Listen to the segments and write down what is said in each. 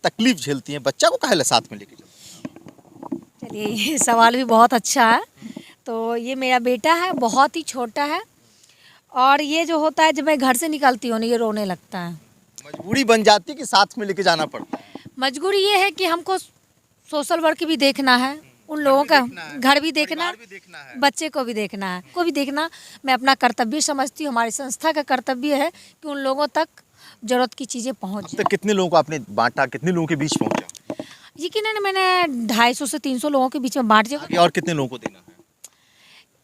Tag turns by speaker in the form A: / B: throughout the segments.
A: तकलीफ झेलती हैं, बच्चा को काहे साथ में लेके चलती हैं?
B: चलिए, ये सवाल भी बहुत अच्छा है। तो ये मेरा बेटा है, बहुत ही छोटा है, और ये जो होता है जब मैं घर से निकलती हूँ ना, ये रोने लगता है।
A: मजबूरी बन जाती है कि साथ में लेके जाना पड़ता है।
B: मजबूरी ये है कि हमको सोशल वर्क भी देखना है, उन लोगों का घर भी देखना,
A: परिवार भी देखना है।
B: बच्चे को भी देखना है, को भी देखना मैं अपना कर्तव्य समझती हूँ। हमारी संस्था का कर्तव्य है कि उन लोगों तक जरूरत की चीज़ें पहुँच
A: अब तक कितने लोगों को आपने बांटा, कितने लोगों के बीच पहुंचा?
B: यकीनन मैंने 250 से 300 लोगों के बीच में बांट दिया।
A: आगे और कितने लोगों को देना है?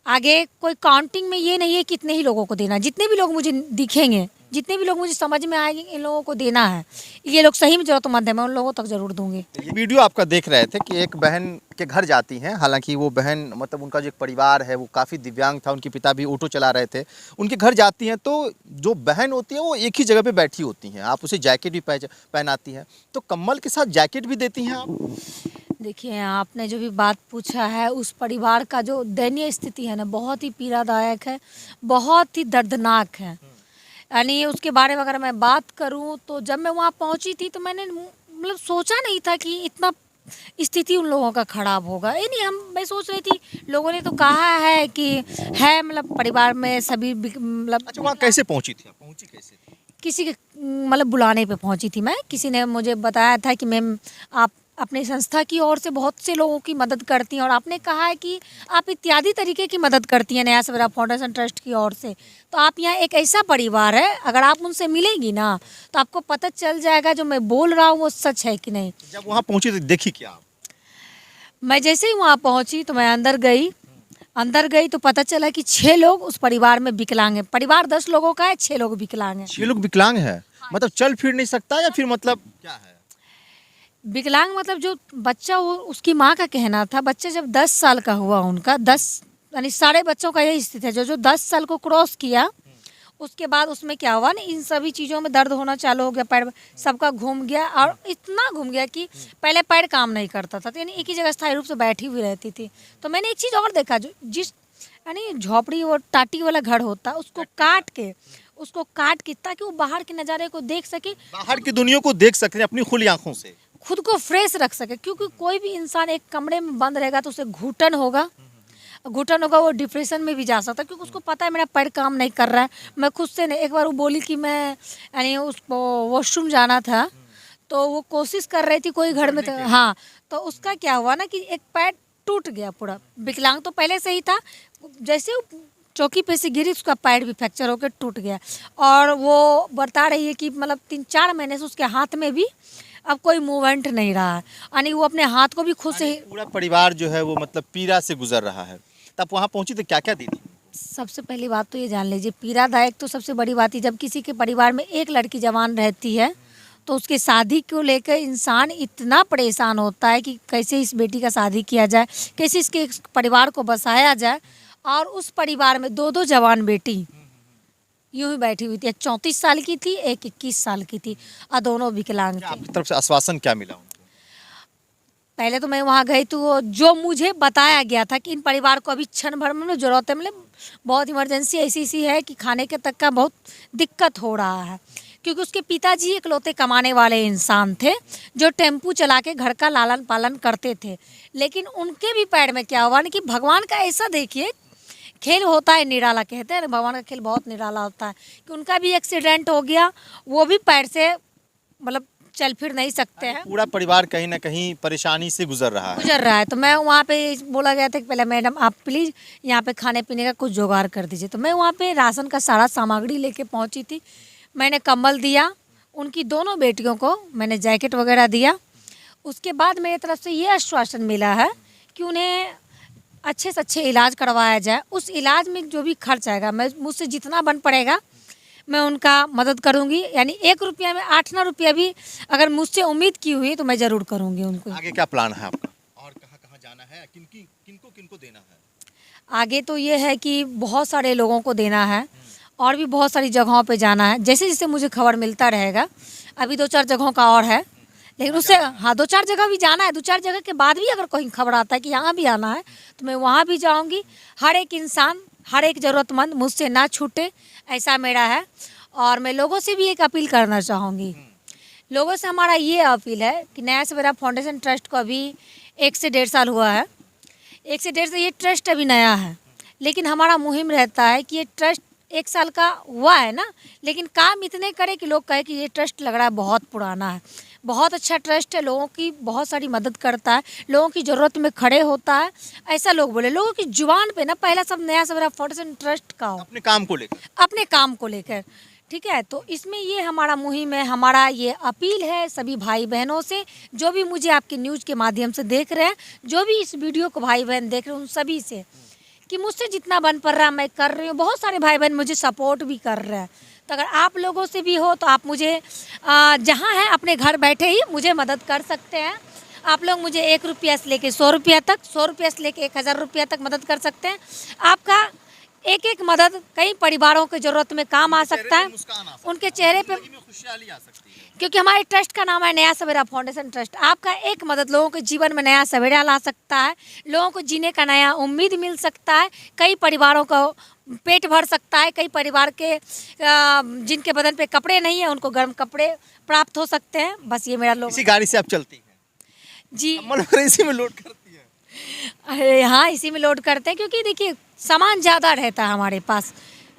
B: आगे कोई काउंटिंग में ये नहीं है कितने ही लोगों को देना, जितने भी लोग मुझे दिखेंगे, जितने भी लोग मुझे समझ में आएंगे, इन लोगों को देना है। ये लोग सही में जरूरतमंद है, मैं उन लोगों तक जरूर दूंगी।
A: ये वीडियो आपका देख रहे थे कि एक बहन के घर जाती हैं, हालांकि वो बहन मतलब उनका जो एक परिवार है वो काफ़ी दिव्यांग था, उनके पिता भी ऑटो चला रहे थे, उनके घर जाती हैं तो जो बहन होती है वो एक ही जगह पे बैठी होती हैं, आप उसे जैकेट भी पहनाती हैं, तो कम्बल के साथ जैकेट भी देती हैं आप?
B: देखिए, आपने जो भी बात पूछा है, उस परिवार का जो दयनीय स्थिति है ना, बहुत ही पीड़ादायक है, बहुत ही दर्दनाक है। यानी उसके बारे में अगर मैं बात करूं तो जब मैं वहां पहुंची थी तो मैंने मतलब सोचा नहीं था कि इतना स्थिति उन लोगों का खराब होगा। ये नहीं, मैं सोच रही थी, लोगों ने तो कहा है कि है मतलब परिवार में सभी मतलब।
A: अच्छा, वहाँ कैसे पहुँची थी आप, पहुँची कैसे थी?
B: किसी के मतलब बुलाने पे पहुंची थी मैं। किसी ने मुझे बताया था कि मैम आप अपनी संस्था की ओर से बहुत से लोगों की मदद करती हैं, और आपने कहा है कि आप इत्यादि तरीके की मदद करती हैं नया सवेरा फाउंडेशन ट्रस्ट की ओर से। तो आप यहाँ एक ऐसा परिवार है, अगर आप उनसे मिलेंगी ना तो आपको पता चल जाएगा जो मैं बोल रहा हूँ वो सच है कि नहीं।
A: जब वहाँ पहुँची तो देखी क्या आप?
B: मैं जैसे ही वहाँ पहुँची तो मैं अंदर गई तो पता चला कि 6 लोग उस परिवार में विकलांग हैं। परिवार 10 लोगों का है, 6 लोग विकलांग हैं।
A: 6 लोग विकलांग हैं? मतलब चल फिर नहीं सकता या फिर मतलब क्या है?
B: विकलांग मतलब जो बच्चा, वो उसकी माँ का कहना था, बच्चा जब 10 साल का हुआ, उनका 10 यानी सारे बच्चों का यही स्थिति है, जो 10 साल को क्रॉस किया उसके बाद उसमें क्या हुआ ना, इन सभी चीज़ों में दर्द होना चालू हो गया, पैर सबका घूम गया, और इतना घूम गया कि पहले पैर काम नहीं करता था, तो यानी एक ही जगह स्थायी रूप से बैठी हुई रहती थी। तो मैंने एक चीज़ और देखा, जो जिस यानी झोपड़ी और टाटी वाला घर होता है उसको काट के ताकि वो बाहर के नज़ारे को देख सके,
A: बाहर की दुनिया को देख सकते हैं अपनी खुली आंखों से।
B: खुद को फ्रेश रख सके, क्योंकि कोई भी इंसान एक कमरे में बंद रहेगा तो उसे घुटन होगा, वो डिप्रेशन में भी जा सकता है, क्योंकि उसको पता है मेरा पैर काम नहीं कर रहा है। मैं खुद से नहीं, एक बार वो बोली कि मैं यानी उसको वॉशरूम जाना था, तो वो कोशिश कर रही थी कोई घर में, तो हाँ, तो उसका क्या हुआ ना कि एक पैर टूट गया पूरा। विकलांग तो पहले से ही था, जैसे वो चौकी पे से गिरी उसका पैर भी फ्रैक्चर होकर टूट गया, और वो बता रही है कि मतलब 3-4 महीने से उसके हाथ में भी अब कोई मूवमेंट नहीं रहा है, यानी वो अपने हाथ को भी खुद से ही।
A: पूरा परिवार जो है वो मतलब पीड़ा से गुजर रहा है। तब वहाँ पहुँची तो क्या क्या दी थी?
B: सबसे पहली बात तो ये जान लीजिए, पीड़ादायक तो सबसे बड़ी बात है जब किसी के परिवार में एक लड़की जवान रहती है तो उसकी शादी को लेकर इंसान इतना परेशान होता है कि कैसे इस बेटी का शादी किया जाए, कैसे इसके परिवार को बसाया जाए। और उस परिवार में 2-2 जवान बेटी यूं ही बैठी हुई थी, 34 साल की थी, एक 21 साल की थी, और दोनों विकलांग थे।
A: आपकी तरफ से आश्वासन क्या मिला उनको?
B: पहले तो मैं वहाँ गई तो जो मुझे बताया गया था कि इन परिवार को अभी क्षण भर में ज़रूरत है, मतलब बहुत इमरजेंसी ऐसी है कि खाने के तक का बहुत दिक्कत हो रहा है, क्योंकि उसके पिताजी इकलौते कमाने वाले इंसान थे जो टेम्पू चला के घर का लालन पालन करते थे। लेकिन उनके भी पैर में क्या हुआ ना कि भगवान का ऐसा देखिए खेल होता है निराला, कहते हैं ना भगवान का खेल बहुत निराला होता है, कि उनका भी एक्सीडेंट हो गया, वो भी पैर से मतलब चल फिर नहीं सकते हैं।
A: पूरा परिवार कहीं ना कहीं परेशानी से गुजर रहा है।
B: तो मैं वहाँ पे बोला गया था कि पहले मैडम आप प्लीज़ यहाँ पे खाने पीने का कुछ जुगाड़ कर दीजिए। तो मैं वहाँ पे राशन का सारा सामग्री लेके पहुँची थी। मैंने कंबल दिया, उनकी दोनों बेटियों को मैंने जैकेट वगैरह दिया। उसके बाद मेरी तरफ से ये आश्वासन मिला है कि उन्हें अच्छे से अच्छे इलाज करवाया जाए। उस इलाज में जो भी खर्च आएगा, मैं मुझसे जितना बन पड़ेगा मैं उनका मदद करूंगी, यानी 1 रुपया में 8-9 रुपया भी अगर मुझसे उम्मीद की हुई तो मैं ज़रूर करूंगी उनको।
A: आगे क्या प्लान है आपका और कहाँ कहाँ जाना है, किनको देना है?
B: आगे तो ये है कि बहुत सारे लोगों को देना है और भी बहुत सारी जगहों पे जाना है, जैसे जैसे मुझे खबर मिलता रहेगा। अभी 2-4 जगहों का और है, लेकिन उससे हाँ 2-4 जगह भी जाना है। 2-4 जगह के बाद भी अगर कोई खबर आता है कि यहाँ भी आना है तो मैं वहाँ भी जाऊँगी। हर एक इंसान, हर एक ज़रूरतमंद मुझसे ना छूटे, ऐसा मेरा है। और मैं लोगों से भी एक अपील करना चाहूँगी, लोगों से हमारा ये अपील है कि नया सवेरा फाउंडेशन ट्रस्ट को अभी 1 से 1.5 साल हुआ है। 1 से 1.5 साल ये ट्रस्ट अभी नया है, लेकिन हमारा मुहिम रहता है कि ये ट्रस्ट 1 साल का हुआ है ना, लेकिन काम इतने करे कि लोग कहे कि ये ट्रस्ट लग रहा है बहुत पुराना है। बहुत अच्छा ट्रस्ट है, लोगों की बहुत सारी मदद करता है, लोगों की ज़रूरत में खड़े होता है, ऐसा लोग बोले। लोगों की जुबान पे ना पहला सब नया सवेरा फाउंडेशन ट्रस्ट का हो,
A: अपने काम को लेकर।
B: अपने काम को लेकर। ठीक है, तो इसमें ये हमारा मुहिम है, हमारा ये अपील है सभी भाई बहनों से, जो भी मुझे आपके न्यूज़ के माध्यम से देख रहे हैं, जो भी इस वीडियो को भाई बहन देख रहे हैं, उन सभी से कि मुझसे जितना बन पड़ रहा है मैं कर रही हूँ। बहुत सारे भाई बहन मुझे सपोर्ट भी कर रहे हैं, तो अगर आप लोगों से भी हो तो आप मुझे जहाँ है अपने घर बैठे ही मुझे मदद कर सकते हैं। आप लोग मुझे 1 रुपया से लेके 100 रुपया तक, 100 रुपया से लेके 1000 रुपया तक मदद कर सकते हैं। आपका एक मदद कई परिवारों की ज़रूरत में काम आ सकता है, उनके चेहरे पे
A: खुशहाली आ सकती है।
B: क्योंकि हमारे ट्रस्ट का नाम है नया सवेरा फाउंडेशन ट्रस्ट। आपका एक मदद लोगों के जीवन में नया सवेरा ला सकता है, लोगों को जीने का नया उम्मीद मिल सकता है, कई परिवारों को पेट भर सकता है, कई परिवार के जिनके बदन पे कपड़े नहीं है उनको गर्म कपड़े प्राप्त हो सकते हैं। बस ये मेरा लोग।
A: इसी गाड़ी से आप चलती हैं?
B: जी
A: मन भर इसी में लोड करती है?
B: अरे हाँ, इसी में लोड करते हैं, क्योंकि देखिए सामान ज़्यादा रहता है हमारे पास,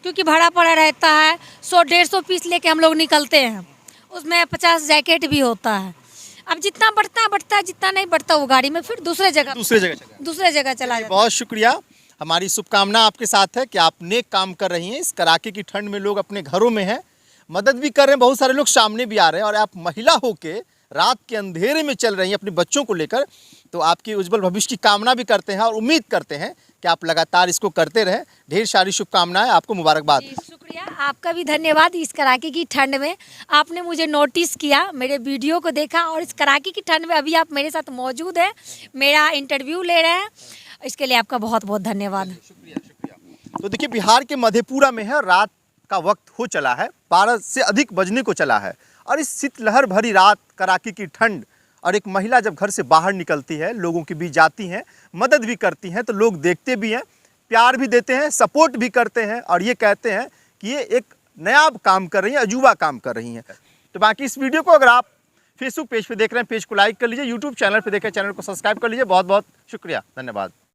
B: क्योंकि भाड़ा पड़ा रहता है। 100-150 पीस लेके हम लोग निकलते हैं, उसमें 50 जैकेट भी होता है। अब जितना बढ़ता है, जितना नहीं बढ़ता वो गाड़ी में फिर दूसरे जगह चला जाता।
A: बहुत शुक्रिया। हमारी शुभकामना आपके साथ है कि आप नेक काम कर रही हैं। इस कड़ाके की ठंड में लोग अपने घरों में हैं, मदद भी कर रहे हैं, बहुत सारे लोग सामने भी आ रहे हैं, और आप महिला होके रात के अंधेरे में चल रही हैं अपने बच्चों को लेकर, तो आपकी उज्जवल भविष्य की कामना भी करते हैं और उम्मीद करते हैं कि आप लगातार इसको करते रहें। ढेर सारी शुभकामनाएं, आपको मुबारकबाद।
B: शुक्रिया, आपका भी धन्यवाद। इस कड़ाके की ठंड में आपने मुझे नोटिस किया, मेरे वीडियो को देखा, और इस कड़ाके की ठंड में अभी आप मेरे साथ मौजूद हैं, मेरा इंटरव्यू ले रहे हैं, इसके लिए आपका बहुत बहुत धन्यवाद।
A: शुक्रिया। तो देखिए, बिहार के मधेपुरा में है, रात का वक्त हो चला है, 12 से अधिक बजने को चला है, और इस शीतलहर भरी रात, कड़ाके की ठंड, और एक महिला जब घर से बाहर निकलती है, लोगों के बीच जाती हैं, मदद भी करती हैं, तो लोग देखते भी हैं, प्यार भी देते हैं, सपोर्ट भी करते हैं, और ये कहते हैं कि ये एक नया काम कर रही हैं, अजूबा काम कर रही हैं। तो बाकी इस वीडियो को अगर आप फेसबुक पेज पे देख रहे हैं, पेज को लाइक कर लीजिए, यूट्यूब चैनल पे देख रहे हैं, चैनल को सब्सक्राइब कर लीजिए। बहुत बहुत शुक्रिया, धन्यवाद।